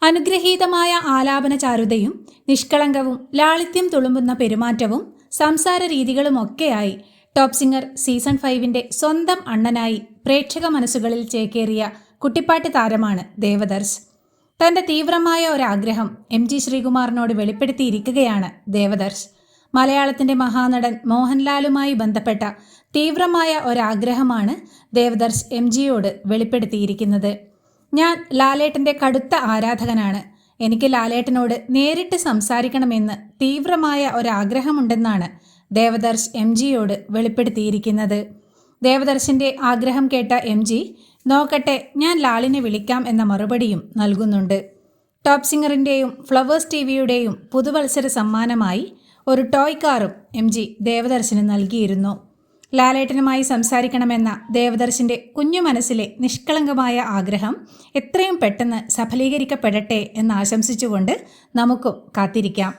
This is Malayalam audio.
അനുഗ്രഹീതമായ ആലാപന ചാരുതയും നിഷ്കളങ്കവും ലാളിത്യം തുളുമ്പുന്ന പെരുമാറ്റവും സംസാര രീതികളുമൊക്കെയായി ടോപ്പ് സിംഗർ സീസൺ 5-ന്റെ സ്വന്തം അണ്ണനായി പ്രേക്ഷക മനസ്സുകളിൽ ചേക്കേറിയ കുട്ടിപ്പാട്ട് താരമാണ് ദേവദർശ്. തൻ്റെ തീവ്രമായ ഒരാഗ്രഹം MG ശ്രീകുമാറിനോട് വെളിപ്പെടുത്തിയിരിക്കുകയാണ് ദേവദർശ്. മലയാളത്തിൻ്റെ മഹാനടൻ മോഹൻലാലുമായി ബന്ധപ്പെട്ട തീവ്രമായ ഒരാഗ്രഹമാണ് ദേവദർശ് MGയോട് വെളിപ്പെടുത്തിയിരിക്കുന്നത്. ഞാൻ ലാലേട്ടൻ്റെ കടുത്ത ആരാധകനാണ്. എനിക്ക് ലാലേട്ടനോട് നേരിട്ട് സംസാരിക്കണമെന്ന് തീവ്രമായ ഒരാഗ്രഹമുണ്ടെന്നാണ് ദേവദർശ് MGയോട് വെളിപ്പെടുത്തിയിരിക്കുന്നത്. ദേവദർശിൻ്റെ ആഗ്രഹം കേട്ട MG നോക്കട്ടെ, ഞാൻ ലാലിനെ വിളിക്കാം എന്ന മറുപടിയും നൽകുന്നുണ്ട്. ടോപ്പ് സിംഗറിൻ്റെയും ഫ്ലവേഴ്സ് TVയുടെയും പുതുവത്സര സമ്മാനമായി ഒരു ടോയ് കാറും MG ദേവദർശിന് നൽകിയിരുന്നു. ലാലേട്ടനുമായി സംസാരിക്കണമെന്ന ദേവദർശിൻ്റെ കുഞ്ഞു മനസ്സിലെ നിഷ്കളങ്കമായ ആഗ്രഹം എത്രയും പെട്ടെന്ന് സഫലീകരിക്കപ്പെടട്ടെ എന്നാശംസിച്ചുകൊണ്ട് നമുക്കും കാത്തിരിക്കാം.